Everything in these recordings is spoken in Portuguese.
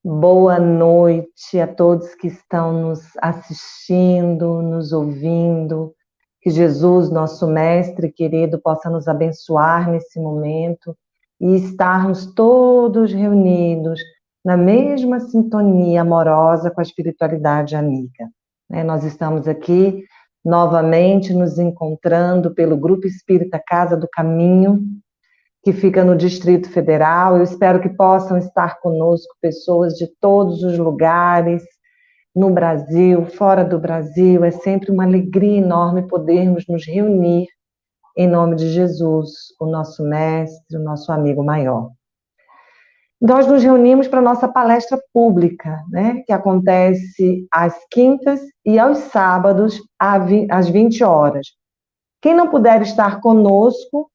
Boa noite a todos que estão nos assistindo, nos ouvindo. Que Jesus, nosso Mestre querido, possa nos abençoar nesse momento e estarmos todos reunidos na mesma sintonia amorosa com a espiritualidade amiga. Nós estamos aqui novamente nos encontrando pelo Grupo Espírita Casa do Caminho, que fica no Distrito Federal. Eu espero que possam estar conosco pessoas de todos os lugares, no Brasil, fora do Brasil. É sempre uma alegria enorme podermos nos reunir em nome de Jesus, o nosso mestre, o nosso amigo maior. Nós nos reunimos para a nossa palestra pública, que acontece às quintas e aos sábados, às 20 horas. Quem não puder estar conosco,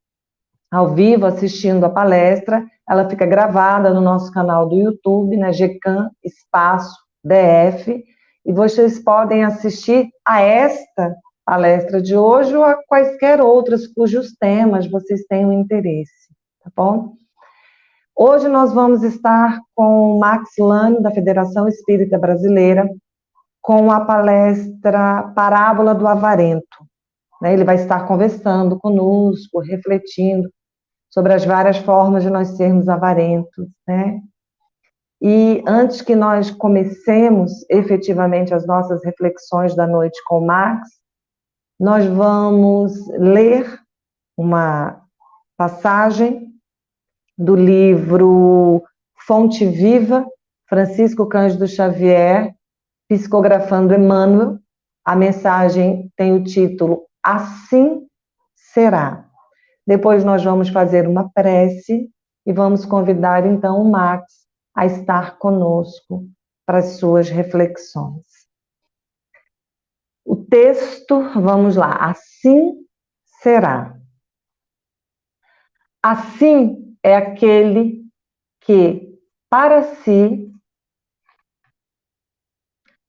ao vivo, assistindo a palestra, ela fica gravada no nosso canal do YouTube, na GCAM Espaço DF, e vocês podem assistir a esta palestra de hoje ou a quaisquer outras cujos temas vocês tenham interesse, tá bom? Hoje nós vamos estar com o Max Lane, da Federação Espírita Brasileira, com a palestra Parábola do Avarento. Ele vai estar conversando conosco, refletindo sobre as várias formas de nós sermos avarentos, E antes que nós comecemos efetivamente as nossas reflexões da noite com o Max, nós vamos ler uma passagem do livro Fonte Viva, Francisco Cândido Xavier, psicografando Emmanuel. A mensagem tem o título Assim Será. Depois nós vamos fazer uma prece e vamos convidar então o Max a estar conosco para as suas reflexões. O texto, vamos lá, assim será. Assim é aquele que, para si,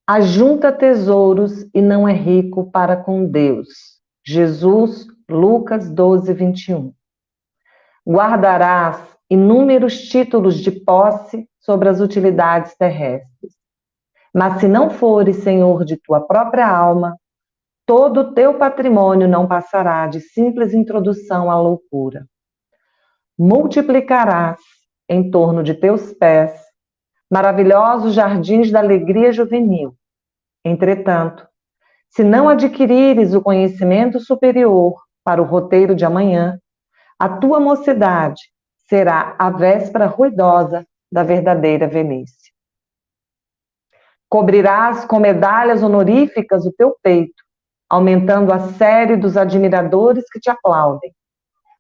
ajunta tesouros e não é rico para com Deus. Jesus, Lucas 12, 21. Guardarás inúmeros títulos de posse sobre as utilidades terrestres. Mas se não fores senhor de tua própria alma, todo o teu patrimônio não passará de simples introdução à loucura. Multiplicarás em torno de teus pés maravilhosos jardins da alegria juvenil. Entretanto, se não adquirires o conhecimento superior para o roteiro de amanhã, a tua mocidade será a véspera ruidosa da verdadeira velhice. Cobrirás com medalhas honoríficas o teu peito, aumentando a série dos admiradores que te aplaudem.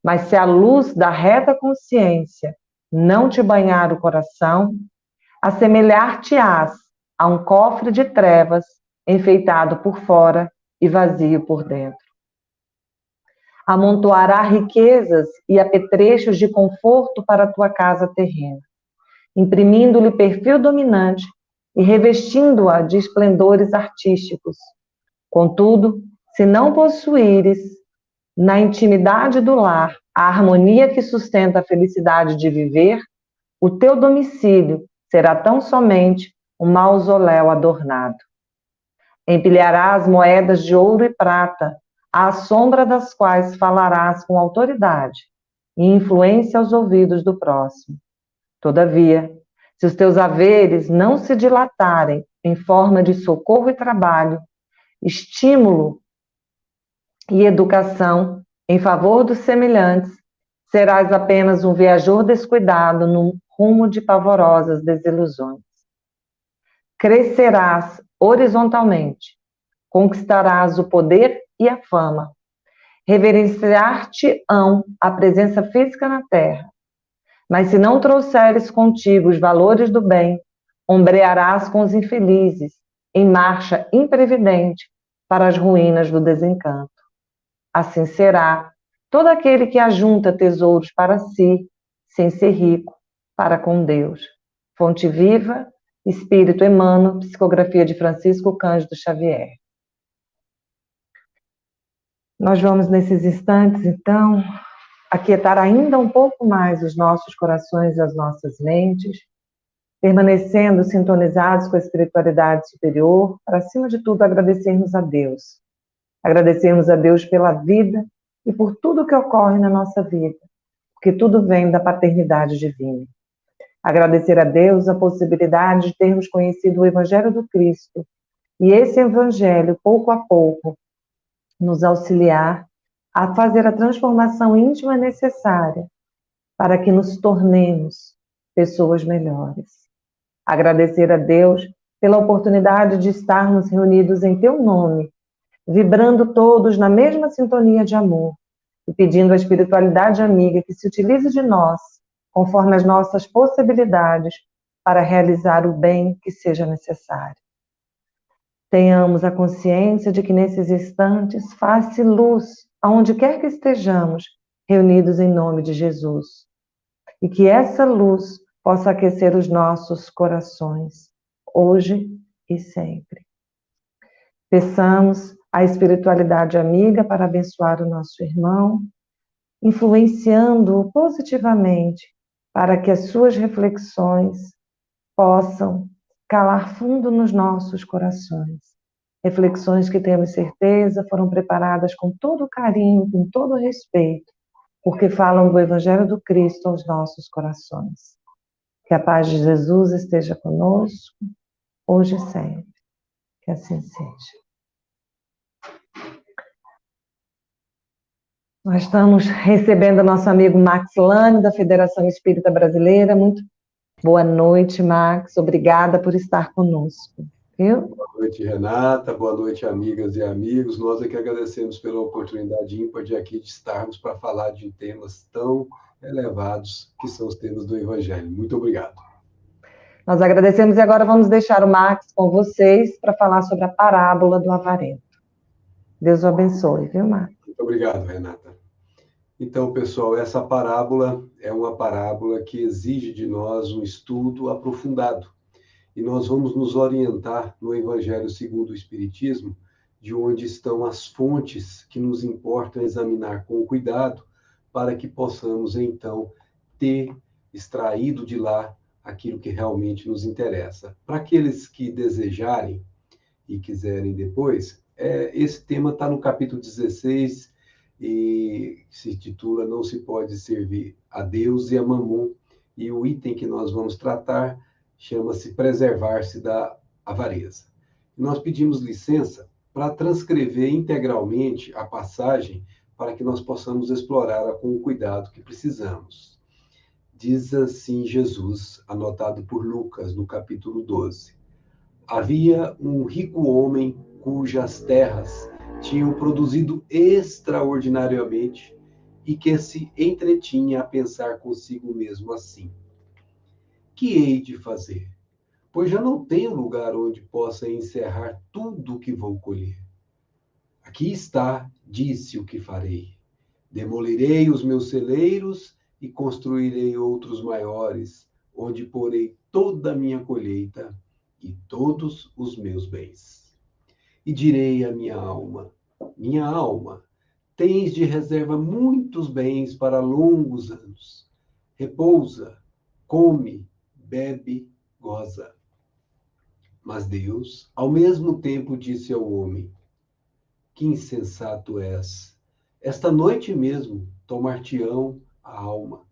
Mas se a luz da reta consciência não te banhar o coração, assemelhar-te-ás a um cofre de trevas enfeitado por fora e vazio por dentro. Amontoará riquezas e apetrechos de conforto para a tua casa terrena, imprimindo-lhe perfil dominante e revestindo-a de esplendores artísticos. Contudo, se não possuíres, na intimidade do lar, a harmonia que sustenta a felicidade de viver, o teu domicílio será tão somente um mausoléu adornado. Empilharás moedas de ouro e prata, à sombra das quais falarás com autoridade e influência aos ouvidos do próximo. Todavia, se os teus haveres não se dilatarem em forma de socorro e trabalho, estímulo e educação em favor dos semelhantes, serás apenas um viajor descuidado num rumo de pavorosas desilusões. Crescerás horizontalmente, conquistarás o poder e a fama, reverenciar-te-ão a presença física na terra, mas se não trouxeres contigo os valores do bem, ombrearás com os infelizes, em marcha imprevidente para as ruínas do desencanto. Assim será todo aquele que ajunta tesouros para si, sem ser rico, para com Deus. Fonte Viva, Espírito Emmanuel, psicografia de Francisco Cândido Xavier. Nós vamos, nesses instantes, então, aquietar ainda um pouco mais os nossos corações e as nossas mentes, permanecendo sintonizados com a espiritualidade superior, para, acima de tudo, agradecermos a Deus. Agradecermos a Deus pela vida e por tudo que ocorre na nossa vida, porque tudo vem da paternidade divina. Agradecer a Deus a possibilidade de termos conhecido o Evangelho do Cristo, e esse Evangelho, pouco a pouco, nos auxiliar a fazer a transformação íntima necessária para que nos tornemos pessoas melhores. Agradecer a Deus pela oportunidade de estarmos reunidos em Teu nome, vibrando todos na mesma sintonia de amor e pedindo à espiritualidade amiga que se utilize de nós, conforme as nossas possibilidades, para realizar o bem que seja necessário. Tenhamos a consciência de que nesses instantes faz-se luz aonde quer que estejamos, reunidos em nome de Jesus. E que essa luz possa aquecer os nossos corações, hoje e sempre. Peçamos a espiritualidade amiga para abençoar o nosso irmão, influenciando-o positivamente, para que as suas reflexões possam calar fundo nos nossos corações. Reflexões que temos certeza foram preparadas com todo carinho, com todo respeito, porque falam do Evangelho do Cristo aos nossos corações. Que a paz de Jesus esteja conosco, hoje e sempre. Que assim seja. Nós estamos recebendo nosso amigo Max Lane, da Federação Espírita Brasileira. Muito boa noite, Max. Obrigada por estar conosco. Viu? Boa noite, Renata. Boa noite, amigas e amigos. Nós é que agradecemos pela oportunidade ímpar de aqui de estarmos para falar de temas tão elevados que são os temas do Evangelho. Muito obrigado. Nós agradecemos e agora vamos deixar o Max com vocês para falar sobre a parábola do avarento. Deus o abençoe, viu, Max? Muito obrigado, Renata. Então, pessoal, essa parábola é uma parábola que exige de nós um estudo aprofundado. E nós vamos nos orientar no Evangelho segundo o Espiritismo, de onde estão as fontes que nos importa examinar com cuidado, para que possamos, então, ter extraído de lá aquilo que realmente nos interessa. Para aqueles que desejarem e quiserem depois, esse tema está no capítulo 16 e se intitula Não se pode servir a Deus e a Mamon. E o item que nós vamos tratar chama-se Preservar-se da Avareza. Nós pedimos licença para transcrever integralmente a passagem para que nós possamos explorá-la com o cuidado que precisamos. Diz assim Jesus, anotado por Lucas, no capítulo 12. Havia um rico homem cujas terras tinham produzido extraordinariamente e que se entretinha a pensar consigo mesmo assim: que hei de fazer? Pois já não tenho lugar onde possa encerrar tudo o que vou colher. Aqui está, disse, o que farei. Demolirei os meus celeiros e construirei outros maiores, onde porei toda a minha colheita e todos os meus bens. E direi à minha alma, tens de reserva muitos bens para longos anos. Repousa, come, bebe, goza. Mas Deus, ao mesmo tempo, disse ao homem: que insensato és! Esta noite mesmo tomar-te-ão a alma.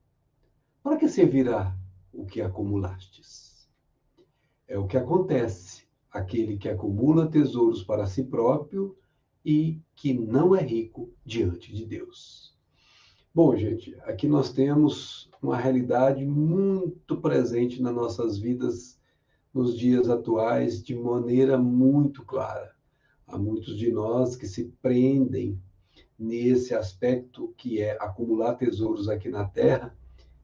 Para que servirá o que acumulastes? É o que acontece àquele que acumula tesouros para si próprio e que não é rico diante de Deus. Bom, gente, aqui nós temos uma realidade muito presente nas nossas vidas nos dias atuais de maneira muito clara. Há muitos de nós que se prendem nesse aspecto que é acumular tesouros aqui na Terra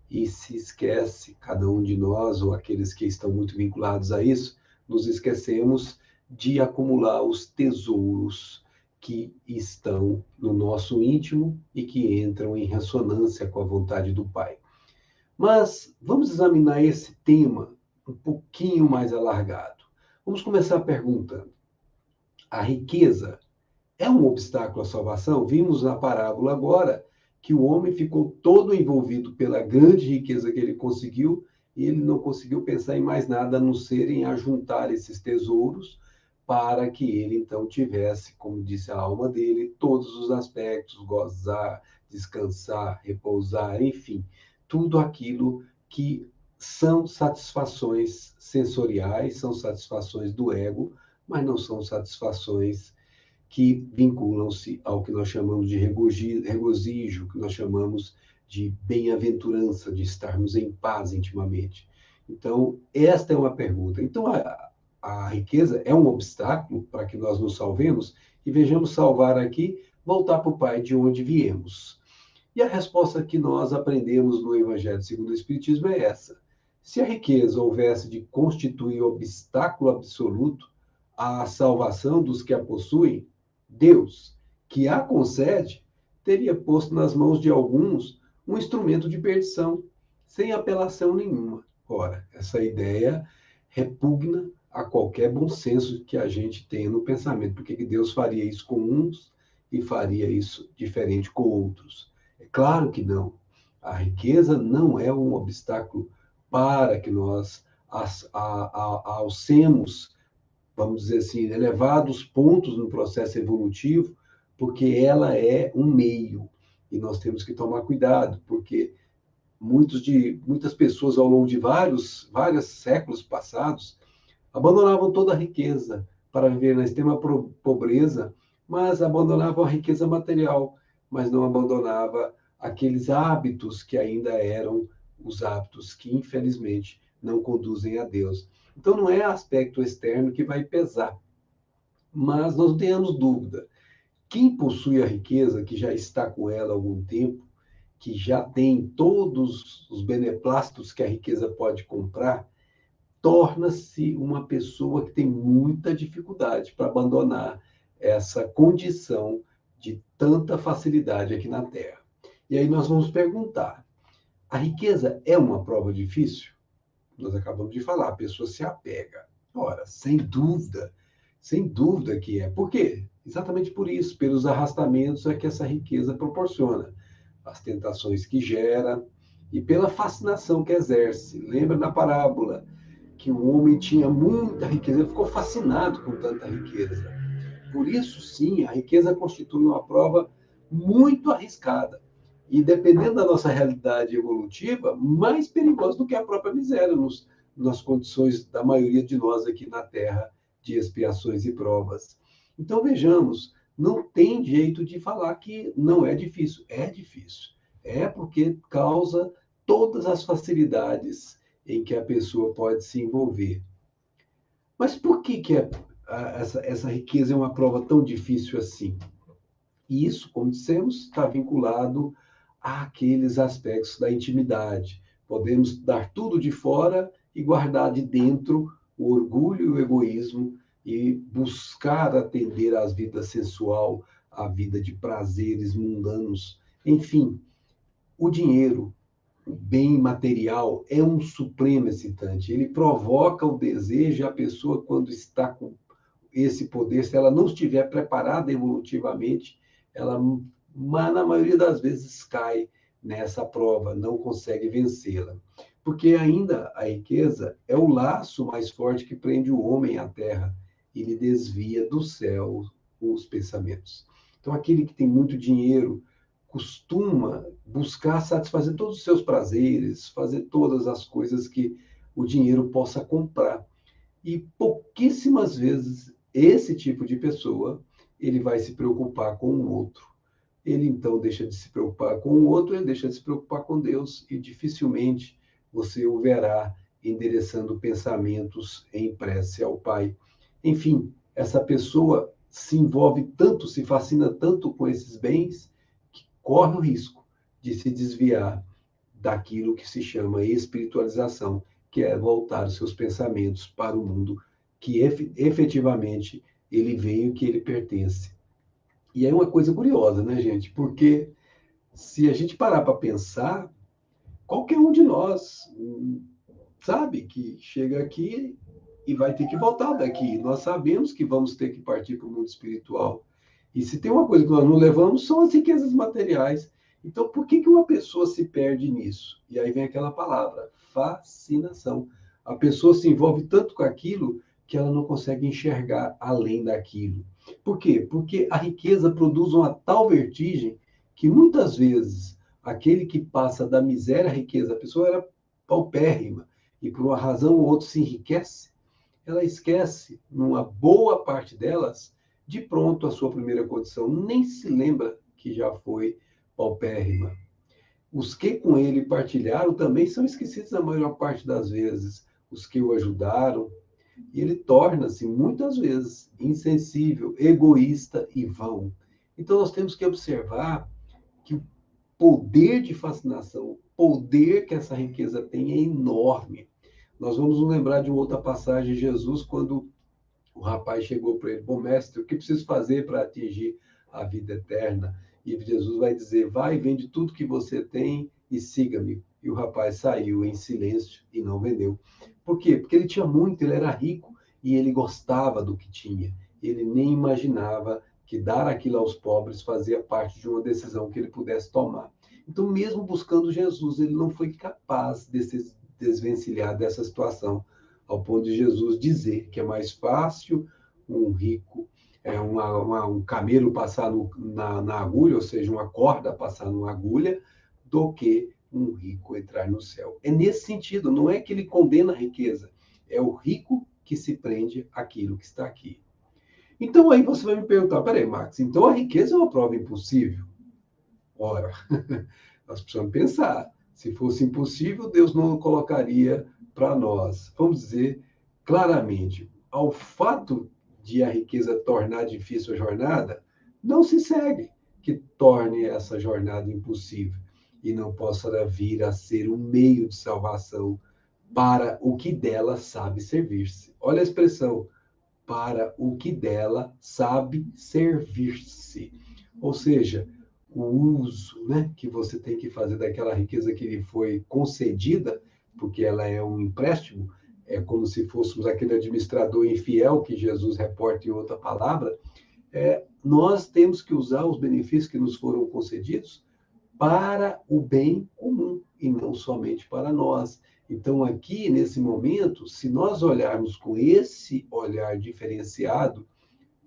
e se esquece, cada um de nós, ou aqueles que estão muito vinculados a isso, nos esquecemos de acumular os tesouros que estão no nosso íntimo e que entram em ressonância com a vontade do Pai. Mas vamos examinar esse tema um pouquinho mais alargado. Vamos começar perguntando: a riqueza é um obstáculo à salvação? Vimos na parábola agora que o homem ficou todo envolvido pela grande riqueza que ele conseguiu e ele não conseguiu pensar em mais nada a não ser em ajuntar esses tesouros para que ele então tivesse, como disse a alma dele, todos os aspectos, gozar, descansar, repousar, enfim, tudo aquilo que são satisfações sensoriais, são satisfações do ego, mas não são satisfações que vinculam-se ao que nós chamamos de regozijo, que nós chamamos de bem-aventurança, de estarmos em paz intimamente. Então, esta é uma pergunta. Então, a riqueza é um obstáculo para que nós nos salvemos e vejamos salvar aqui, voltar para o Pai de onde viemos. E a resposta que nós aprendemos no Evangelho segundo o Espiritismo é essa. Se a riqueza houvesse de constituir obstáculo absoluto à salvação dos que a possuem, Deus, que a concede, teria posto nas mãos de alguns um instrumento de perdição, sem apelação nenhuma. Ora, essa ideia repugna a qualquer bom senso que a gente tenha no pensamento. Por que Deus faria isso com uns e faria isso diferente com outros? É claro que não. A riqueza não é um obstáculo para que nós alcemos, vamos dizer assim, elevados pontos no processo evolutivo, porque ela é um meio. E nós temos que tomar cuidado, porque muitas pessoas ao longo de vários séculos passados abandonavam toda a riqueza para viver na extrema pobreza, mas abandonavam a riqueza material, mas não abandonava aqueles hábitos que ainda eram os hábitos que, infelizmente, não conduzem a Deus. Então, não é aspecto externo que vai pesar, mas não tenhamos dúvida. Quem possui a riqueza, que já está com ela há algum tempo, que já tem todos os beneplácitos que a riqueza pode comprar, torna-se uma pessoa que tem muita dificuldade para abandonar essa condição de tanta facilidade aqui na Terra. E aí nós vamos perguntar: a riqueza é uma prova difícil? Nós acabamos de falar, a pessoa se apega. Ora, sem dúvida que é. Por quê? Exatamente por isso, pelos arrastamentos a que essa riqueza proporciona, as tentações que gera e pela fascinação que exerce. Lembra da parábola que o homem tinha muita riqueza, ele ficou fascinado com tanta riqueza. Por isso, sim, a riqueza constitui uma prova muito arriscada. E dependendo da nossa realidade evolutiva, mais perigosa do que a própria miséria, nas condições da maioria de nós aqui na Terra, de expiações e provas. Então, vejamos, não tem jeito de falar que não é difícil. É difícil. É porque causa todas as facilidades em que a pessoa pode se envolver. Mas por que essa riqueza é uma prova tão difícil assim? E isso, como dissemos, está vinculado àqueles aspectos da intimidade. Podemos dar tudo de fora e guardar de dentro o orgulho e o egoísmo e buscar atender à vida sensual, à vida de prazeres mundanos. Enfim, o dinheiro, o bem material, é um supremo excitante. Ele provoca o desejo, e a pessoa, quando está com esse poder, se ela não estiver preparada evolutivamente, ela, na maioria das vezes, cai nessa prova, não consegue vencê-la. Porque ainda a riqueza é o laço mais forte que prende o homem à terra e lhe desvia do céu os pensamentos. Então, aquele que tem muito dinheiro costuma buscar satisfazer todos os seus prazeres, fazer todas as coisas que o dinheiro possa comprar. E pouquíssimas vezes esse tipo de pessoa ele vai se preocupar com o outro. Ele então deixa de se preocupar com o outro, ele deixa de se preocupar com Deus e dificilmente você o verá endereçando pensamentos em prece ao Pai. Enfim, essa pessoa se envolve tanto, se fascina tanto com esses bens, que corre o risco de se desviar daquilo que se chama espiritualização, que é voltar os seus pensamentos para o mundo que efetivamente ele veio, que ele pertence. E é uma coisa curiosa, né, gente? Porque se a gente parar para pensar, qualquer um de nós sabe que chega aqui e vai ter que voltar daqui. Nós sabemos que vamos ter que partir para o mundo espiritual. E se tem uma coisa que nós não levamos, são as riquezas materiais. Então, por que uma pessoa se perde nisso? E aí vem aquela palavra, fascinação. A pessoa se envolve tanto com aquilo que ela não consegue enxergar além daquilo. Por quê? Porque a riqueza produz uma tal vertigem que muitas vezes aquele que passa da miséria à riqueza, a pessoa era paupérrima e por uma razão ou outra se enriquece, ela esquece, numa boa parte delas, de pronto a sua primeira condição, nem se lembra que já foi paupérrima. Os que com ele partilharam também são esquecidos a maior parte das vezes. Os que o ajudaram, e ele torna-se, muitas vezes, insensível, egoísta e vão. Então, nós temos que observar que o poder de fascinação, o poder que essa riqueza tem é enorme. Nós vamos nos lembrar de uma outra passagem de Jesus, quando o rapaz chegou para ele: bom mestre, o que preciso fazer para atingir a vida eterna? E Jesus vai dizer: vai, vende tudo que você tem e siga-me. E o rapaz saiu em silêncio e não vendeu. Por quê? Porque ele tinha muito, ele era rico e ele gostava do que tinha. Ele nem imaginava que dar aquilo aos pobres fazia parte de uma decisão que ele pudesse tomar. Então, mesmo buscando Jesus, ele não foi capaz de se desvencilhar dessa situação, ao ponto de Jesus dizer que é mais fácil um rico, um camelo passar na agulha, ou seja, uma corda passar numa agulha, do que um rico entrar no céu. É nesse sentido, não é que ele condena a riqueza, é o rico que se prende àquilo que está aqui. Então aí você vai me perguntar: peraí, Max, então a riqueza é uma prova impossível? Ora, nós precisamos pensar. Se fosse impossível, Deus não colocaria para nós. Vamos dizer claramente, ao fato de a riqueza tornar difícil a jornada, não se segue que torne essa jornada impossível e não possa vir a ser um meio de salvação para o que dela sabe servir-se. Olha a expressão: para o que dela sabe servir-se. Ou seja, o uso, né, que você tem que fazer daquela riqueza que lhe foi concedida, porque ela é um empréstimo, é como se fôssemos aquele administrador infiel que Jesus reporta em outra palavra. Nós temos que usar os benefícios que nos foram concedidos para o bem comum e não somente para nós. Então, aqui, nesse momento, se nós olharmos com esse olhar diferenciado,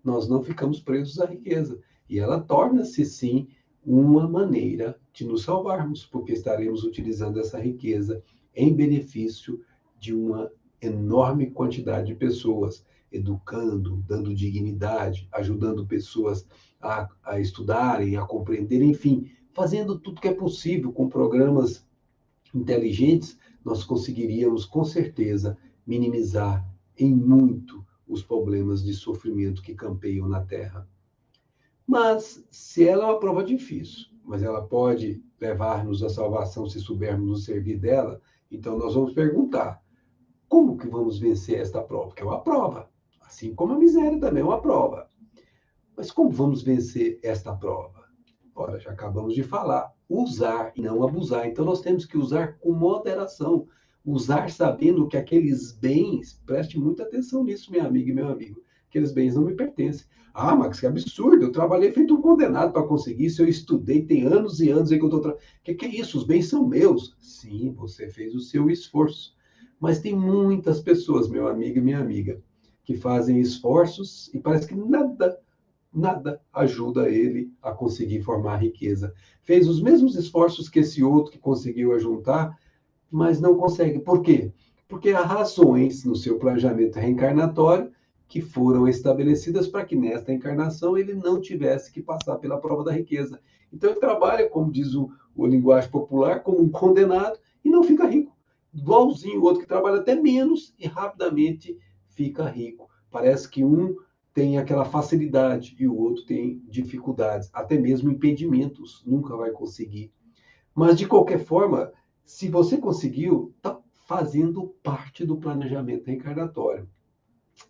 nós não ficamos presos à riqueza. E ela torna-se, sim, uma maneira de nos salvarmos, porque estaremos utilizando essa riqueza em benefício de uma enorme quantidade de pessoas, educando, dando dignidade, ajudando pessoas a estudarem, a compreenderem, enfim, fazendo tudo que é possível com programas inteligentes. Nós conseguiríamos, com certeza, minimizar em muito os problemas de sofrimento que campeiam na Terra. Mas, se ela é uma prova difícil, mas ela pode levar-nos à salvação se soubermos nos servir dela, então nós vamos perguntar: como que vamos vencer esta prova? Porque é uma prova, assim como a miséria também é uma prova. Mas como vamos vencer esta prova? Ora, já acabamos de falar: usar e não abusar. Então, nós temos que usar com moderação. Usar sabendo que aqueles bens, preste muita atenção nisso, minha amiga e meu amigo, aqueles bens não me pertencem. Ah, Max, que absurdo, eu trabalhei feito um condenado para conseguir isso, eu estudei, tem anos e anos aí que eu estou... Que é isso? Os bens são meus. Sim, você fez o seu esforço. Mas tem muitas pessoas, meu amigo e minha amiga, que fazem esforços e parece que nada ajuda ele a conseguir formar riqueza. Fez os mesmos esforços que esse outro que conseguiu ajuntar, mas não consegue. Por quê? Porque há razões no seu planejamento reencarnatório que foram estabelecidas para que nesta encarnação ele não tivesse que passar pela prova da riqueza. Então ele trabalha, como diz o linguagem popular, como um condenado e não fica rico. Igualzinho o outro que trabalha até menos e rapidamente fica rico. Parece que um tem aquela facilidade e o outro tem dificuldades, até mesmo impedimentos, nunca vai conseguir. Mas, de qualquer forma, se você conseguiu, está fazendo parte do planejamento reencarnatório.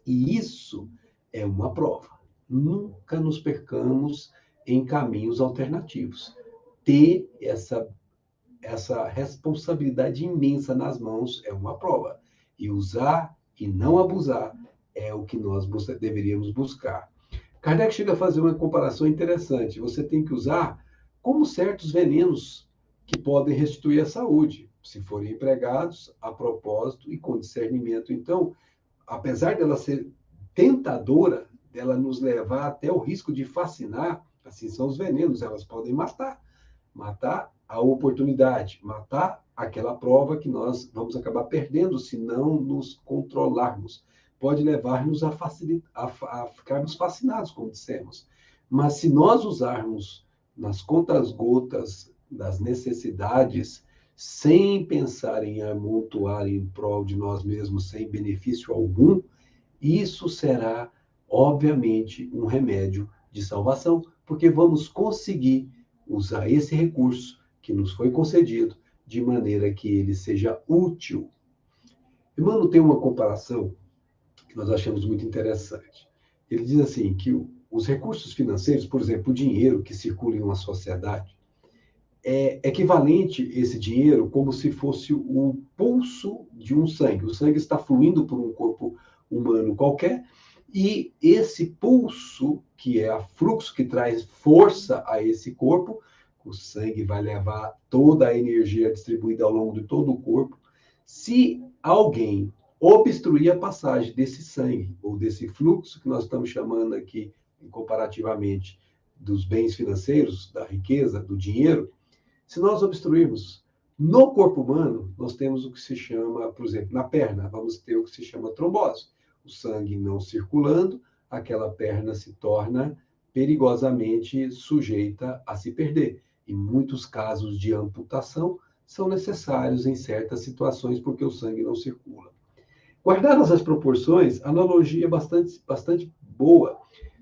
E isso é uma prova. Nunca nos percamos em caminhos alternativos. Ter essa responsabilidade imensa nas mãos é uma prova. E usar e não abusar é o que nós deveríamos buscar. Kardec chega a fazer uma comparação interessante. Você tem que usar como certos venenos que podem restituir a saúde. se forem empregados a propósito e com discernimento. Então, apesar dela ser tentadora, dela nos levar até o risco de fascinar, assim são os venenos, elas podem matar a oportunidade, matar aquela prova que nós vamos acabar perdendo se não nos controlarmos. Pode levar-nos a ficarmos fascinados, como dissemos. Mas se nós usarmos nas contas-gotas das necessidades, sem pensar em amontoar em prol de nós mesmos, sem benefício algum, isso será, obviamente, um remédio de salvação, porque vamos conseguir usar esse recurso que nos foi concedido de maneira que ele seja útil. Emmanuel tem uma comparação que nós achamos muito interessante. Ele diz assim que os recursos financeiros, por exemplo, o dinheiro que circula em uma sociedade, é equivalente esse dinheiro como se fosse o pulso de um sangue. O sangue está fluindo por um corpo humano qualquer, e esse pulso, que é o fluxo que traz força a esse corpo, o sangue vai levar toda a energia distribuída ao longo de todo o corpo. Se alguém obstruir a passagem desse sangue, ou desse fluxo que nós estamos chamando aqui, comparativamente, dos bens financeiros, da riqueza, do dinheiro, se nós obstruirmos no corpo humano, nós temos o que se chama, por exemplo, na perna, vamos ter o que se chama trombose. O sangue não circulando, aquela perna se torna perigosamente sujeita a se perder. E muitos casos de amputação são necessários em certas situações porque o sangue não circula. Guardadas as proporções, a analogia é bastante boa,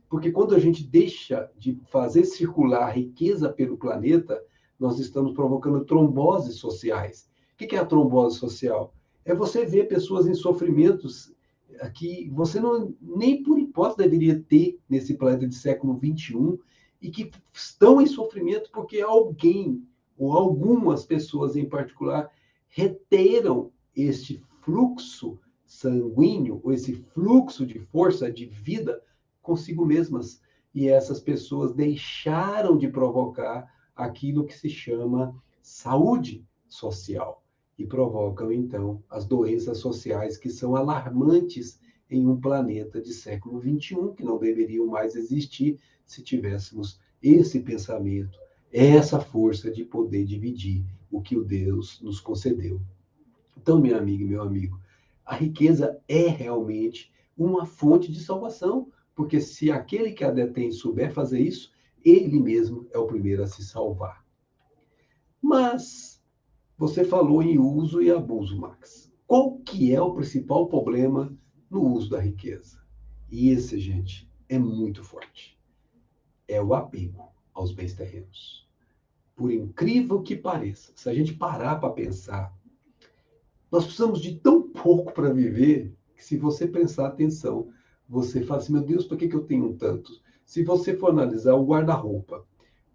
porque quando a gente deixa de fazer circular a riqueza pelo planeta, nós estamos provocando tromboses sociais. O que é a trombose social? É você ver pessoas em sofrimentos que você não, nem por hipótese deveria ter nesse planeta de século XXI e que estão em sofrimento porque alguém, ou algumas pessoas em particular, reteram este fluxo sanguíneo, ou esse fluxo de força, de vida, consigo mesmas. E essas pessoas deixaram de provocar aquilo que se chama saúde social e provocam, então, as doenças sociais que são alarmantes em um planeta de século XXI, que não deveriam mais existir se tivéssemos esse pensamento, essa força de poder dividir o que o Deus nos concedeu. Então, minha amiga e meu amigo, a riqueza é realmente uma fonte de salvação, porque se aquele que a detém souber fazer isso, ele mesmo é o primeiro a se salvar. Mas você falou em uso e abuso, Max. Qual que é o principal problema no uso da riqueza? E esse, gente, é muito forte. É o apego aos bens terrenos. Por incrível que pareça, se a gente parar para pensar, nós precisamos de tão pouco para viver que, se você prestar atenção, você fala assim, meu Deus, por que eu tenho tantos? Se você for analisar o guarda-roupa,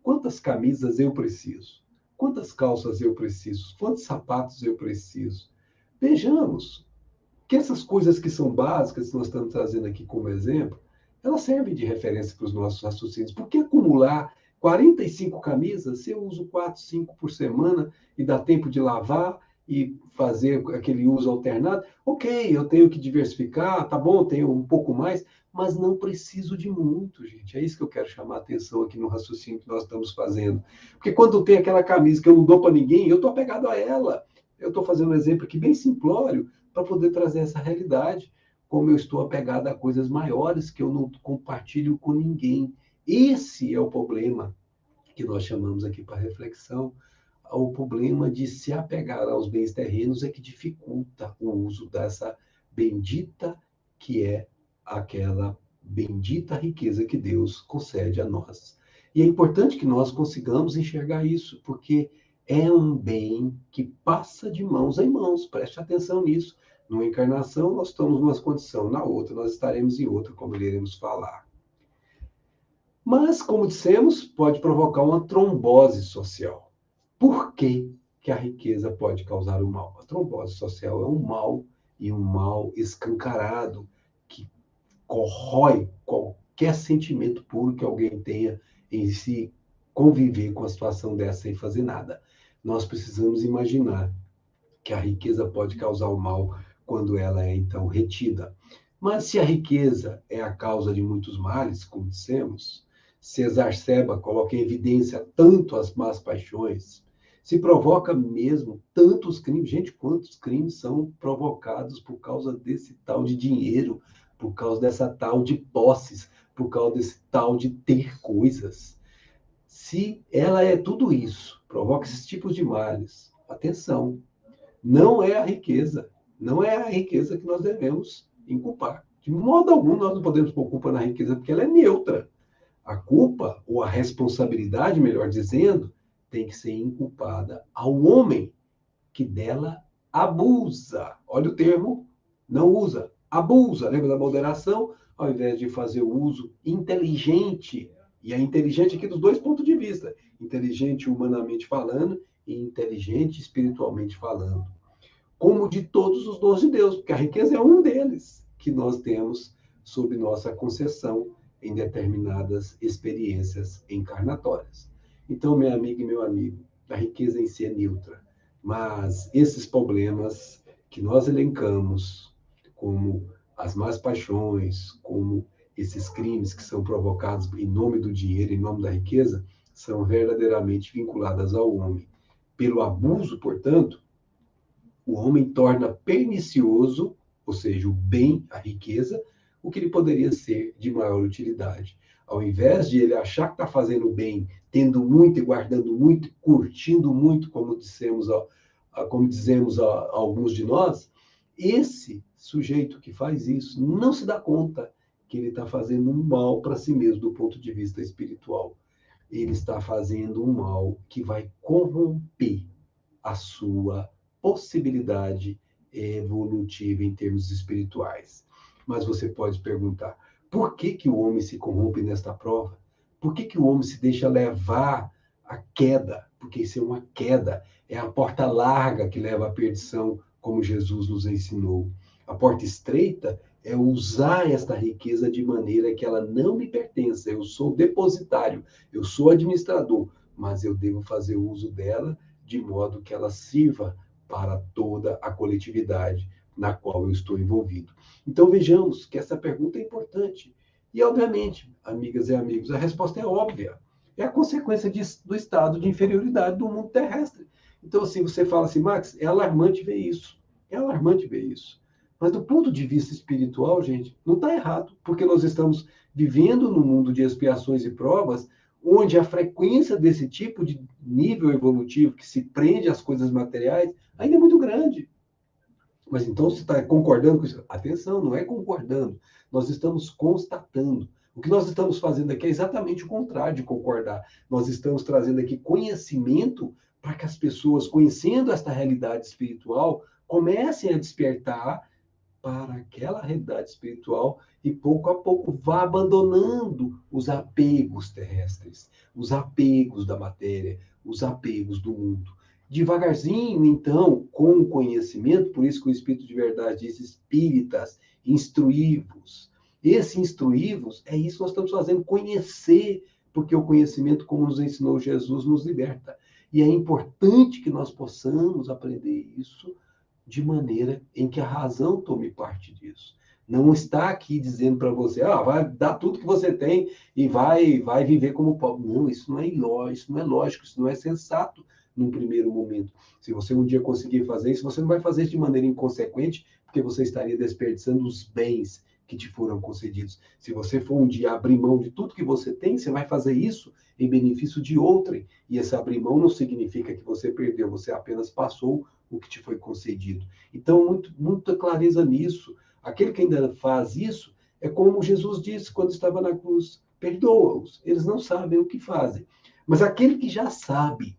quantas camisas eu preciso? Quantas calças eu preciso? Quantos sapatos eu preciso? Vejamos que essas coisas que são básicas, que nós estamos trazendo aqui como exemplo, elas servem de referência para os nossos raciocínios. Por que acumular 45 camisas se eu uso 4, 5 por semana e dá tempo de lavar e fazer aquele uso alternado? Ok, eu tenho que diversificar, tá bom, tenho um pouco mais, mas não preciso de muito, gente. É isso que eu quero chamar a atenção aqui no raciocínio que nós estamos fazendo. Porque quando tem aquela camisa que eu não dou para ninguém, eu estou apegado a ela. Eu estou fazendo um exemplo aqui bem simplório para poder trazer essa realidade, como eu estou apegado a coisas maiores que eu não compartilho com ninguém. Esse é o problema que nós chamamos aqui para reflexão. O problema de se apegar aos bens terrenos é que dificulta o uso dessa bendita, que é aquela bendita riqueza que Deus concede a nós. E é importante que nós consigamos enxergar isso, porque é um bem que passa de mãos em mãos. Preste atenção nisso. Numa encarnação, nós estamos numa condição, na outra, nós estaremos em outra, como iremos falar. Mas, como dissemos, pode provocar uma trombose social. Por que que a riqueza pode causar o mal? A trombose social é um mal, e um mal escancarado, que corrói qualquer sentimento puro que alguém tenha em si conviver com a situação dessa sem fazer nada. Nós precisamos imaginar que a riqueza pode causar o mal quando ela é, então, retida. Mas se a riqueza é a causa de muitos males, como dissemos, se exacerba, coloca em evidência tanto as más paixões, se provoca mesmo tantos crimes. Gente, quantos crimes são provocados por causa desse tal de dinheiro, por causa dessa tal de posses, por causa desse tal de ter coisas. Se ela é tudo isso, provoca esses tipos de males, atenção, não é a riqueza, não é a riqueza que nós devemos inculpar. De modo algum, nós não podemos pôr culpa na riqueza, porque ela é neutra. A culpa, ou a responsabilidade, melhor dizendo, tem que ser inculpada ao homem que dela abusa. Olha o termo, não usa, abusa. Lembra da moderação? Ao invés de fazer o uso inteligente, e é inteligente aqui dos dois pontos de vista, inteligente humanamente falando e inteligente espiritualmente falando. Como de todos os dons de Deus, porque a riqueza é um deles que nós temos sob nossa concessão em determinadas experiências encarnatórias. Então, minha amiga e meu amigo, a riqueza em si é neutra, mas esses problemas que nós elencamos, como as más paixões, como esses crimes que são provocados em nome do dinheiro, em nome da riqueza, são verdadeiramente vinculadas ao homem. Pelo abuso, portanto, o homem torna pernicioso, ou seja, o bem, a riqueza, o que ele poderia ser de maior utilidade. Ao invés de ele achar que está fazendo bem, tendo muito e guardando muito, curtindo muito, como dizemos a alguns de nós, esse sujeito que faz isso não se dá conta que ele está fazendo um mal para si mesmo do ponto de vista espiritual. Ele está fazendo um mal que vai corromper a sua possibilidade evolutiva em termos espirituais. Mas você pode perguntar, por que que o homem se corrompe nesta prova? Por que que o homem se deixa levar à queda? Porque isso é uma queda, é a porta larga que leva à perdição, como Jesus nos ensinou. A porta estreita é usar esta riqueza de maneira que ela não me pertença. Eu sou depositário, eu sou administrador, mas eu devo fazer uso dela de modo que ela sirva para toda a coletividade na qual eu estou envolvido. Então vejamos que essa pergunta é importante. E, obviamente, amigas e amigos, a resposta é óbvia. É a consequência do estado de inferioridade do mundo terrestre. Então, assim, você fala assim, Max, é alarmante ver isso. É alarmante ver isso. Mas do ponto de vista espiritual, gente, não está errado, porque nós estamos vivendo num mundo de expiações e provas, onde a frequência desse tipo de nível evolutivo que se prende às coisas materiais ainda é muito grande. Mas então você está concordando com isso? Atenção, não é concordando. Nós estamos constatando. O que nós estamos fazendo aqui é exatamente o contrário de concordar. Nós estamos trazendo aqui conhecimento para que as pessoas, conhecendo esta realidade espiritual, comecem a despertar para aquela realidade espiritual e pouco a pouco vá abandonando os apegos terrestres, os apegos da matéria, os apegos do mundo. Devagarzinho, então, com o conhecimento, por isso que o Espírito de Verdade diz, espíritas, instruí-vos. Esse instruí-vos é isso que nós estamos fazendo, conhecer, porque o conhecimento, como nos ensinou Jesus, nos liberta. E é importante que nós possamos aprender isso de maneira em que a razão tome parte disso. Não está aqui dizendo para você, vai dar tudo que você tem e vai viver como pobre. Não, isso não é lógico, isso não é sensato num primeiro momento. Se você um dia conseguir fazer isso, você não vai fazer isso de maneira inconsequente, porque você estaria desperdiçando os bens que te foram concedidos. Se você for um dia abrir mão de tudo que você tem, você vai fazer isso em benefício de outrem. E esse abrir mão não significa que você perdeu, você apenas passou o que te foi concedido. Então, muita clareza nisso. Aquele que ainda faz isso é como Jesus disse quando estava na cruz: perdoa-os, eles não sabem o que fazem. Mas aquele que já sabe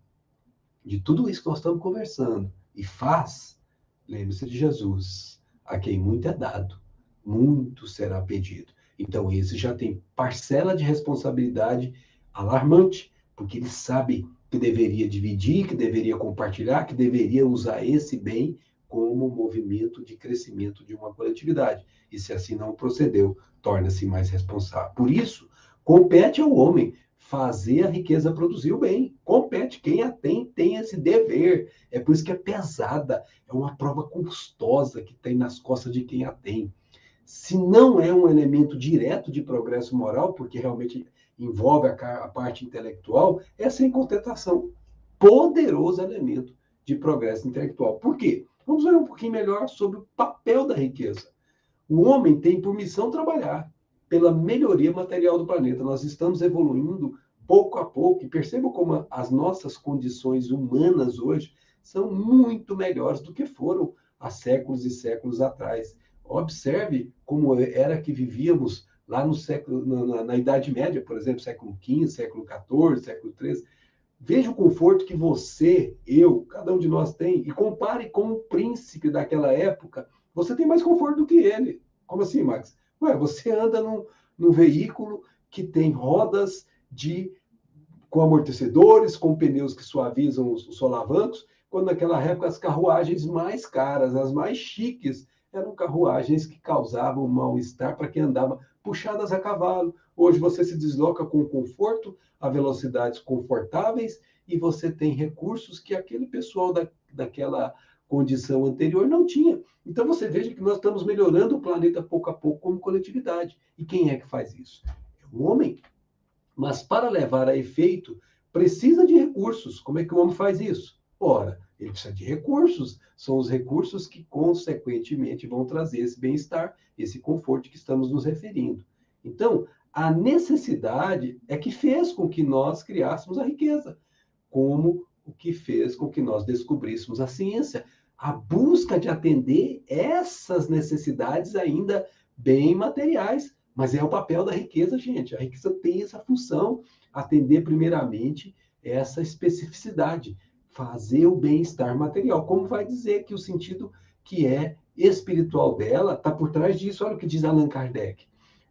de tudo isso que nós estamos conversando e faz, lembre-se de Jesus: a quem muito é dado, muito será pedido. Então, esse já tem parcela de responsabilidade alarmante, porque ele sabe que deveria dividir, que deveria compartilhar, que deveria usar esse bem como movimento de crescimento de uma coletividade. E se assim não procedeu, torna-se mais responsável. Por isso, compete ao homem fazer a riqueza produzir o bem. Compete. Quem a tem esse dever. É por isso que é pesada. É uma prova custosa que tem nas costas de quem a tem. Se não é um elemento direto de progresso moral, porque realmente envolve a parte intelectual, é sem contestação. Poderoso elemento de progresso intelectual. Por quê? Vamos ver um pouquinho melhor sobre o papel da riqueza. O homem tem por missão trabalhar pela melhoria material do planeta. Nós estamos evoluindo pouco a pouco, e percebam como as nossas condições humanas hoje são muito melhores do que foram há séculos e séculos atrás. Observe como era que vivíamos lá no século, na Idade Média, por exemplo, século XV, século XIV, século XIII. Veja o conforto que você, eu, cada um de nós tem, e compare com o príncipe daquela época. Você tem mais conforto do que ele. Como assim, Max? Ué, você anda num veículo que tem rodas com amortecedores, com pneus que suavizam os solavancos, quando naquela época as carruagens mais caras, as mais chiques, eram carruagens que causavam mal-estar para quem andava puxadas a cavalo. Hoje você se desloca com conforto, a velocidades confortáveis, e você tem recursos que aquele pessoal daquela condição anterior não tinha. Então você veja que nós estamos melhorando o planeta pouco a pouco como coletividade. E quem é que faz isso? É o homem. Mas para levar a efeito, precisa de recursos. Como é que o homem faz isso? Ora, ele precisa de recursos. São os recursos que, consequentemente, vão trazer esse bem-estar, esse conforto que estamos nos referindo. Então, a necessidade é que fez com que nós criássemos a riqueza, como o que fez com que nós descobríssemos a ciência. A busca de atender essas necessidades ainda bem materiais. Mas é o papel da riqueza, gente. A riqueza tem essa função, atender primeiramente essa especificidade, fazer o bem-estar material. Como vai dizer que o sentido que é espiritual dela está por trás disso? Olha o que diz Allan Kardec.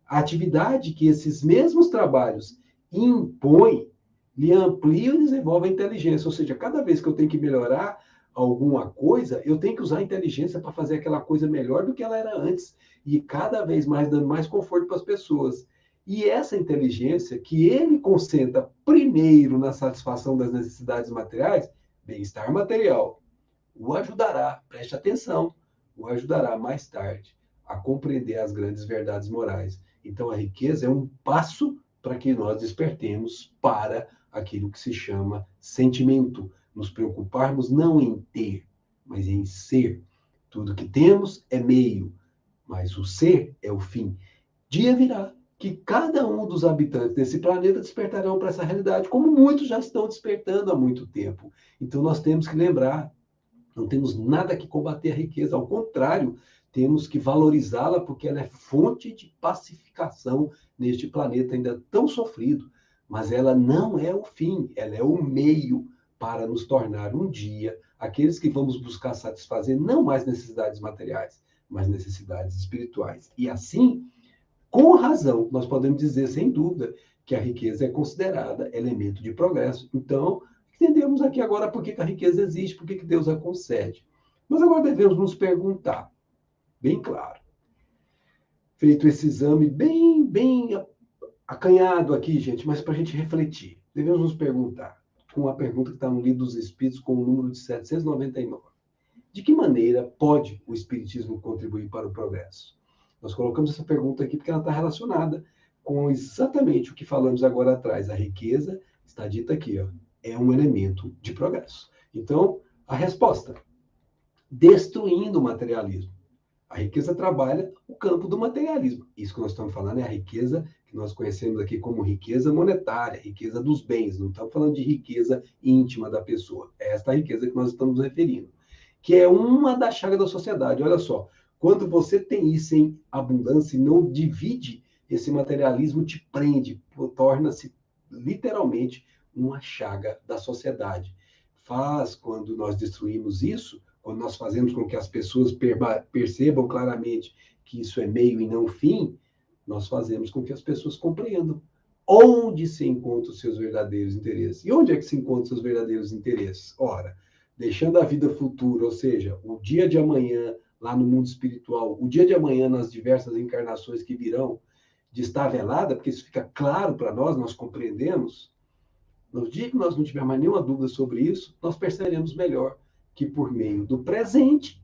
A atividade que esses mesmos trabalhos impõem lhe amplia e desenvolve a inteligência. Ou seja, cada vez que eu tenho que melhorar alguma coisa, eu tenho que usar a inteligência para fazer aquela coisa melhor do que ela era antes. E cada vez mais dando mais conforto para as pessoas. E essa inteligência que ele concentra primeiro na satisfação das necessidades materiais, bem-estar material, o ajudará, preste atenção, o ajudará mais tarde a compreender as grandes verdades morais. Então a riqueza é um passo para que nós despertemos para aquilo que se chama sentimento, nos preocuparmos não em ter, mas em ser. Tudo que temos é meio, mas o ser é o fim. Dia virá que cada um dos habitantes desse planeta despertarão para essa realidade, como muitos já estão despertando há muito tempo. Então nós temos que lembrar, não temos nada que combater a riqueza, ao contrário, temos que valorizá-la porque ela é fonte de pacificação neste planeta ainda tão sofrido. Mas ela não é o fim, ela é o meio para nos tornar um dia aqueles que vamos buscar satisfazer não mais necessidades materiais, mas necessidades espirituais. E assim, com razão, nós podemos dizer, sem dúvida, que a riqueza é considerada elemento de progresso. Então, entendemos aqui agora por que a riqueza existe, por que Deus a concede. Mas agora devemos nos perguntar, bem claro, feito esse exame bem acanhado aqui, gente, mas para a gente refletir, devemos nos perguntar, com a pergunta que está no Livro dos Espíritos, com o número de 799. De que maneira pode o Espiritismo contribuir para o progresso? Nós colocamos essa pergunta aqui porque ela está relacionada com exatamente o que falamos agora atrás. A riqueza está dita aqui, ó, é um elemento de progresso. Então, a resposta, destruindo o materialismo. A riqueza trabalha o campo do materialismo. Isso que nós estamos falando é a riqueza que nós conhecemos aqui como riqueza monetária, riqueza dos bens. Não estamos falando de riqueza íntima da pessoa. É esta riqueza que nós estamos referindo, que é uma das chagas da sociedade. Olha só, quando você tem isso em abundância e não divide, esse materialismo te prende, torna-se literalmente uma chaga da sociedade. Quando nós destruímos isso, quando nós fazemos com que as pessoas percebam claramente que isso é meio e não fim, nós fazemos com que as pessoas compreendam onde se encontram os seus verdadeiros interesses. E onde é que se encontram os seus verdadeiros interesses? Ora, deixando a vida futura, ou seja, o dia de amanhã lá no mundo espiritual, o dia de amanhã nas diversas encarnações que virão, de estar velada, porque isso fica claro para nós, nós compreendemos, no dia que nós não tivermos mais nenhuma dúvida sobre isso, nós perceberemos melhor que por meio do presente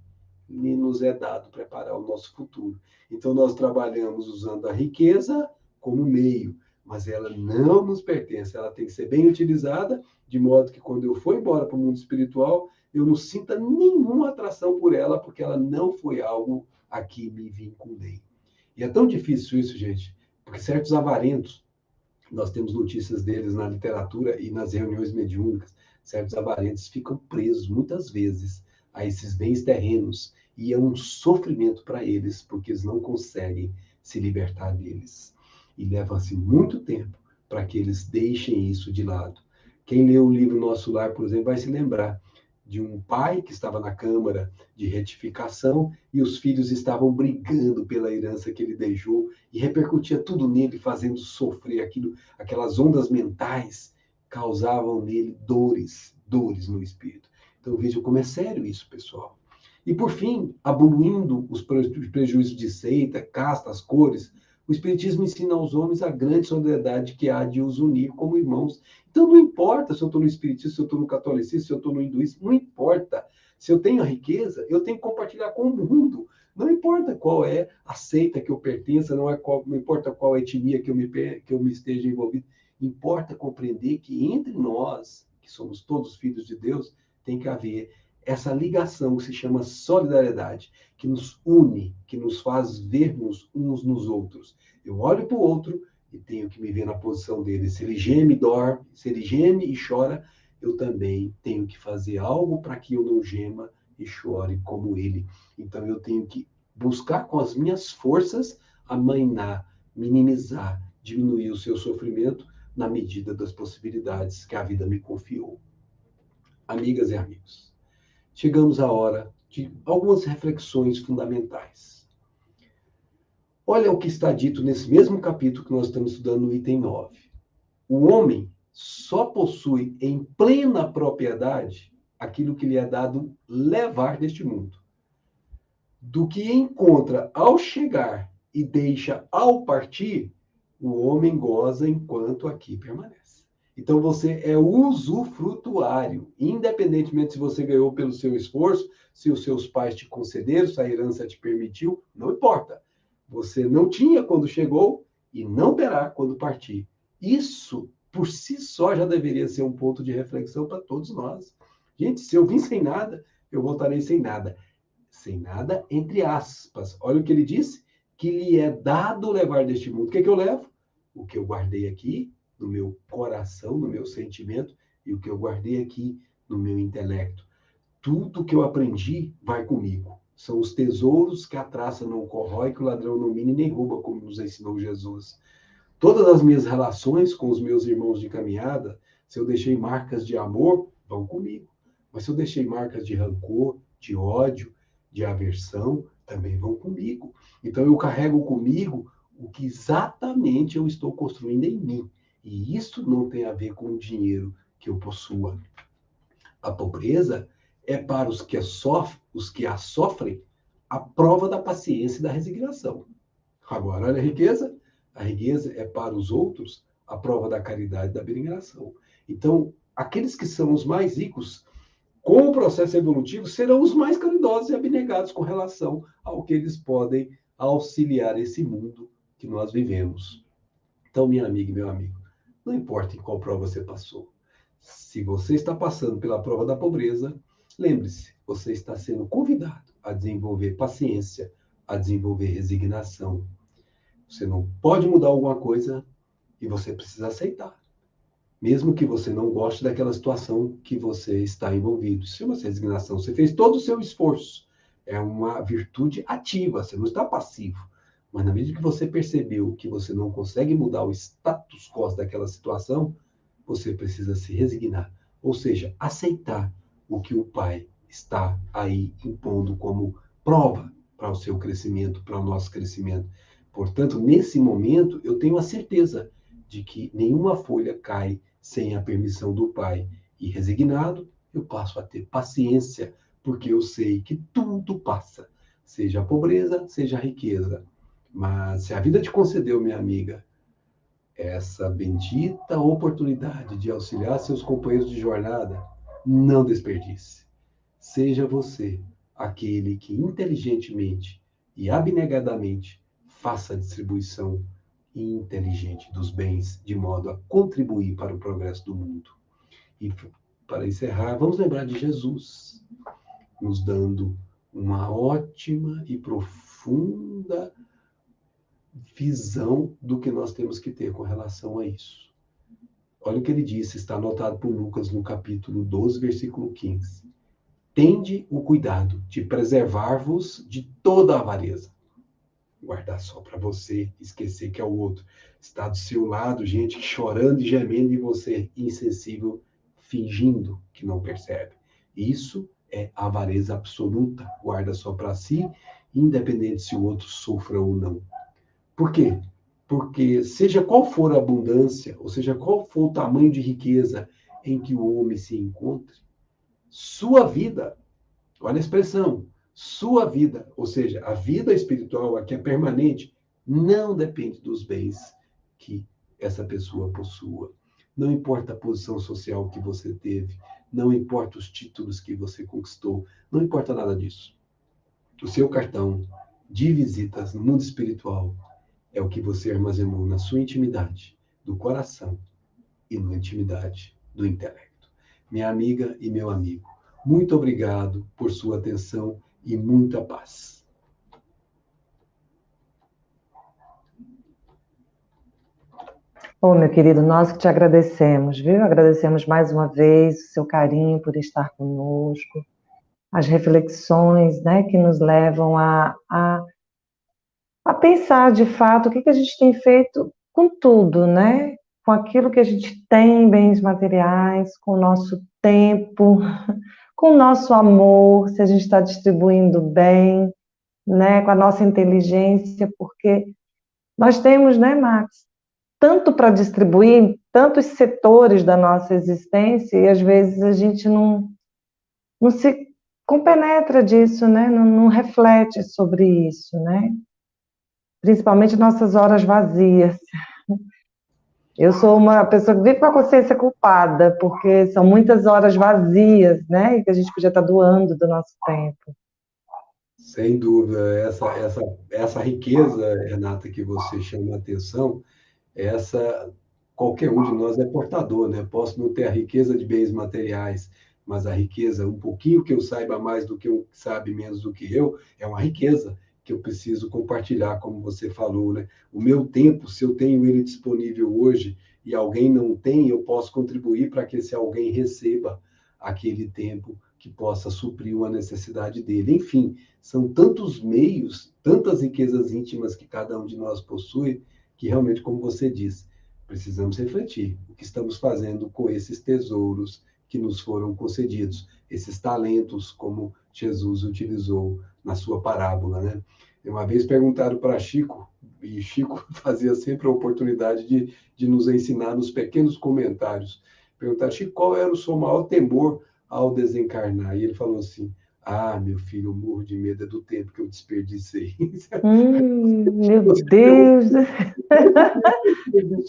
nos é dado preparar o nosso futuro. Então nós trabalhamos usando a riqueza como meio, mas ela não nos pertence, ela tem que ser bem utilizada, de modo que quando eu for embora para o mundo espiritual, eu não sinta nenhuma atração por ela, porque ela não foi algo a que me vinculei. E é tão difícil isso, gente, porque certos avarentos, nós temos notícias deles na literatura e nas reuniões mediúnicas, certos avarentos ficam presos muitas vezes a esses bens terrenos e é um sofrimento para eles, porque eles não conseguem se libertar deles. E leva-se muito tempo para que eles deixem isso de lado. Quem leu o livro Nosso Lar, por exemplo, vai se lembrar de um pai que estava na Câmara de Retificação e os filhos estavam brigando pela herança que ele deixou e repercutia tudo nele, fazendo sofrer aquilo, aquelas ondas mentais causavam nele dores no espírito. Então vejam como é sério isso, pessoal. E por fim, abolindo os prejuízos de seita, castas, cores, o Espiritismo ensina aos homens a grande solidariedade que há de os unir como irmãos. Então não importa se eu estou no Espiritismo, se eu estou no catolicismo, se eu estou no hinduísmo, não importa. Se eu tenho a riqueza, eu tenho que compartilhar com o mundo. Não importa qual é a seita que eu pertença, não importa qual etnia que eu me esteja envolvido. Importa compreender que entre nós, que somos todos filhos de Deus, tem que haver essa ligação que se chama solidariedade, que nos une, que nos faz vermos uns nos outros. Eu olho para o outro e tenho que me ver na posição dele. Se ele geme, dorme, se ele geme e chora, eu também tenho que fazer algo para que eu não gema e chore como ele. Então eu tenho que buscar com as minhas forças amainar, minimizar, diminuir o seu sofrimento na medida das possibilidades que a vida me confiou. Amigas e amigos, chegamos à hora de algumas reflexões fundamentais. Olha o que está dito nesse mesmo capítulo que nós estamos estudando no item 9. O homem só possui em plena propriedade aquilo que lhe é dado levar deste mundo. Do que encontra ao chegar e deixa ao partir, o homem goza enquanto aqui permanece. Então você é usufrutuário, independentemente se você ganhou pelo seu esforço, se os seus pais te concederam, se a herança te permitiu, não importa. Você não tinha quando chegou e não terá quando partir. Isso, por si só, já deveria ser um ponto de reflexão para todos nós. Gente, se eu vim sem nada, eu voltarei sem nada. Sem nada, entre aspas. Olha o que ele disse, que lhe é dado levar deste mundo. O que eu levo? O que eu guardei aqui, no meu coração, no meu sentimento, e o que eu guardei aqui no meu intelecto. Tudo que eu aprendi vai comigo. São os tesouros que a traça não corrói, que o ladrão não mina e nem rouba, como nos ensinou Jesus. Todas as minhas relações com os meus irmãos de caminhada, se eu deixei marcas de amor, vão comigo. Mas se eu deixei marcas de rancor, de ódio, de aversão, também vão comigo. Então eu carrego comigo o que exatamente eu estou construindo em mim. E isso não tem a ver com o dinheiro que eu possua. A pobreza é para os que a sofrem a prova da paciência e da resignação. Agora, olha a riqueza. A riqueza é para os outros a prova da caridade e da abnegação. Então, aqueles que são os mais ricos, com o processo evolutivo, serão os mais caridosos e abnegados com relação ao que eles podem auxiliar esse mundo que nós vivemos. Então, minha amiga e meu amigo, não importa em qual prova você passou. Se você está passando pela prova da pobreza, lembre-se, você está sendo convidado a desenvolver paciência, a desenvolver resignação. Você não pode mudar alguma coisa e você precisa aceitar. Mesmo que você não goste daquela situação que você está envolvido. Isso é uma resignação. Você fez todo o seu esforço. É uma virtude ativa, você não está passivo. Mas na medida que você percebeu que você não consegue mudar o status quo daquela situação, você precisa se resignar. Ou seja, aceitar o que o Pai está aí impondo como prova para o seu crescimento, para o nosso crescimento. Portanto, nesse momento, eu tenho a certeza de que nenhuma folha cai sem a permissão do Pai. E resignado, eu passo a ter paciência, porque eu sei que tudo passa. Seja a pobreza, seja a riqueza. Mas se a vida te concedeu, minha amiga, essa bendita oportunidade de auxiliar seus companheiros de jornada, não desperdice. Seja você aquele que inteligentemente e abnegadamente faça a distribuição inteligente dos bens, de modo a contribuir para o progresso do mundo. E para encerrar, vamos lembrar de Jesus, nos dando uma ótima e profunda visão do que nós temos que ter com relação a isso. Olha o que ele disse, está anotado por Lucas no capítulo 12, versículo 15. Tende o cuidado de preservar-vos de toda a avareza. Guardar só para você, esquecer que é o outro. Está do seu lado, gente chorando e gemendo, e você insensível, fingindo que não percebe. Isso é avareza absoluta. Guarda só para si, independente se o outro sofra ou não. Por quê? Porque seja qual for a abundância, ou seja qual for o tamanho de riqueza em que o homem se encontre, sua vida, olha a expressão, sua vida, ou seja, a vida espiritual, a que é permanente, não depende dos bens que essa pessoa possua. Não importa a posição social que você teve, não importa os títulos que você conquistou, não importa nada disso. O seu cartão de visitas no mundo espiritual é o que você armazenou na sua intimidade do coração e na intimidade do intelecto. Minha amiga e meu amigo, muito obrigado por sua atenção e muita paz. Ô, meu querido, nós que te agradecemos, viu? Agradecemos mais uma vez o seu carinho por estar conosco, as reflexões, né, que nos levam a pensar de fato o que a gente tem feito com tudo, né? Com aquilo que a gente tem, bens materiais, com o nosso tempo, com o nosso amor, se a gente está distribuindo bem, né? Com a nossa inteligência, porque nós temos, né, Max, tanto para distribuir em tantos setores da nossa existência e às vezes a gente não se compenetra disso, né? Não reflete sobre isso, né? Principalmente nossas horas vazias. Eu sou uma pessoa que vive com a consciência culpada, porque são muitas horas vazias, né? E que a gente podia estar doando do nosso tempo. Sem dúvida, essa riqueza, Renata, que você chama a atenção, essa qualquer um de nós é portador, né? Posso não ter a riqueza de bens materiais, mas a riqueza, um pouquinho que eu saiba mais do que um que sabe menos do que eu, é uma riqueza que eu preciso compartilhar, como você falou, né? O meu tempo, se eu tenho ele disponível hoje e alguém não tem, eu posso contribuir para que esse alguém receba aquele tempo que possa suprir uma necessidade dele. Enfim, são tantos meios, tantas riquezas íntimas que cada um de nós possui, que realmente, como você disse, precisamos refletir o que estamos fazendo com esses tesouros que nos foram concedidos, esses talentos, como Jesus utilizou na sua parábola, né? Uma vez perguntaram para Chico, e Chico fazia sempre a oportunidade de nos ensinar nos pequenos comentários. Perguntaram, Chico, qual era o seu maior temor ao desencarnar? E ele falou assim, ah, meu filho, eu morro de medo do tempo que eu desperdicei. Meu Deus!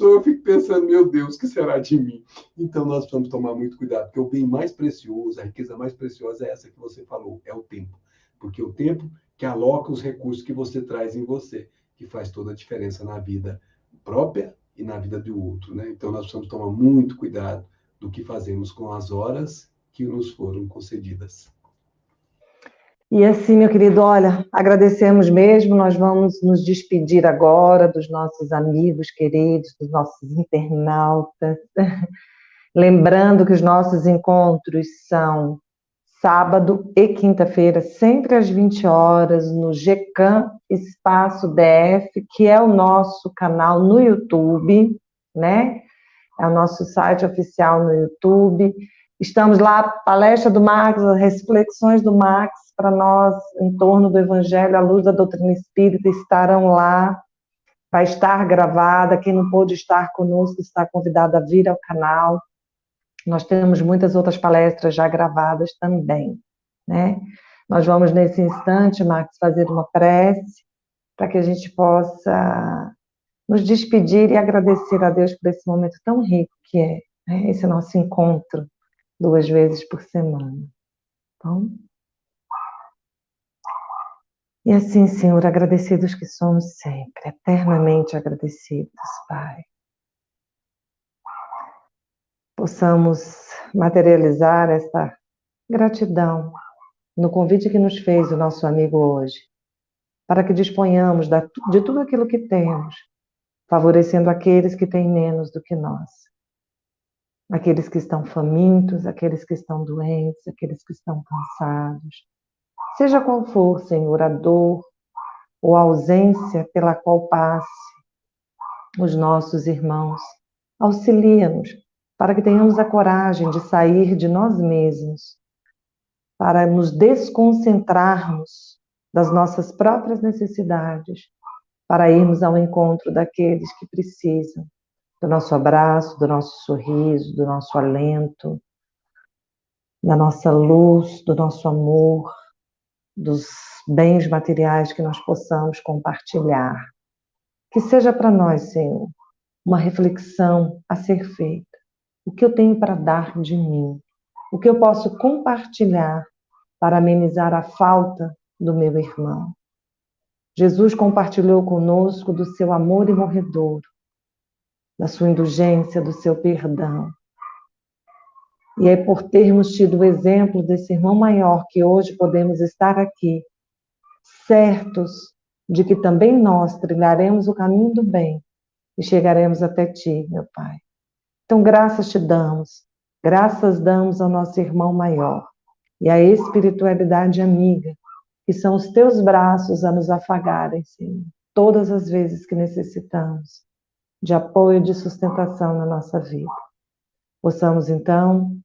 Eu fico pensando, meu Deus, o que será de mim? Então, nós precisamos tomar muito cuidado, porque o bem mais precioso, a riqueza mais preciosa é essa que você falou, é o tempo. Porque o tempo que aloca os recursos que você traz em você, que faz toda a diferença na vida própria e na vida do outro, né? Então, nós precisamos tomar muito cuidado do que fazemos com as horas que nos foram concedidas. E assim, meu querido, olha, agradecemos mesmo, nós vamos nos despedir agora dos nossos amigos queridos, dos nossos internautas. Lembrando que os nossos encontros são sábado e quinta-feira, sempre às 20 horas, no GCAM Espaço DF, que é o nosso canal no YouTube, né? É o nosso site oficial no YouTube. Estamos lá, palestra do Marx, as reflexões do Marx para nós em torno do Evangelho à luz da doutrina espírita estarão lá. Vai estar gravada. Quem não pôde estar conosco está convidado a vir ao canal. Nós temos muitas outras palestras já gravadas também, né? Nós vamos, nesse instante, Marcos, fazer uma prece para que a gente possa nos despedir e agradecer a Deus por esse momento tão rico que é, né, esse nosso encontro 2 vezes por semana. Bom? E assim, Senhor, agradecidos que somos sempre, eternamente agradecidos, Pai. Possamos materializar esta gratidão no convite que nos fez o nosso amigo hoje, para que disponhamos de tudo aquilo que temos, favorecendo aqueles que têm menos do que nós. Aqueles que estão famintos, aqueles que estão doentes, aqueles que estão cansados. Seja qual for, Senhor, a dor ou a ausência pela qual passe os nossos irmãos, auxilia-nos para que tenhamos a coragem de sair de nós mesmos, para nos desconcentrarmos das nossas próprias necessidades, para irmos ao encontro daqueles que precisam do nosso abraço, do nosso sorriso, do nosso alento, da nossa luz, do nosso amor, dos bens materiais que nós possamos compartilhar. Que seja para nós, Senhor, uma reflexão a ser feita. O que eu tenho para dar de mim? O que eu posso compartilhar para amenizar a falta do meu irmão? Jesus compartilhou conosco do seu amor imorredouro, da sua indulgência, do seu perdão. E é por termos tido o exemplo desse irmão maior que hoje podemos estar aqui, certos de que também nós trilharemos o caminho do bem e chegaremos até Ti, meu Pai. Então, graças te damos, graças damos ao nosso irmão maior e à espiritualidade amiga, que são os Teus braços a nos afagarem, Senhor, todas as vezes que necessitamos de apoio e de sustentação na nossa vida. Possamos, então,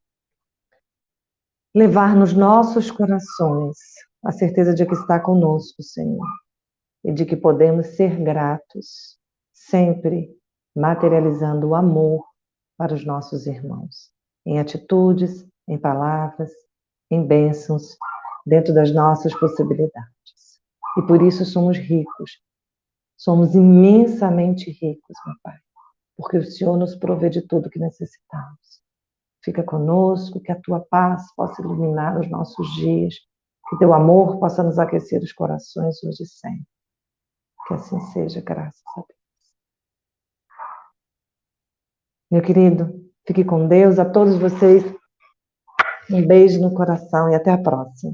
levar nos nossos corações a certeza de que está conosco, Senhor, e de que podemos ser gratos, sempre materializando o amor para os nossos irmãos, em atitudes, em palavras, em bênçãos, dentro das nossas possibilidades. E por isso somos ricos, somos imensamente ricos, meu Pai, porque o Senhor nos provê de tudo que necessitamos. Fica conosco, que a Tua paz possa iluminar os nossos dias, que Teu amor possa nos aquecer os corações hoje e sempre. Que assim seja, graças a Deus. Meu querido, fique com Deus. A todos vocês, um beijo no coração e até a próxima.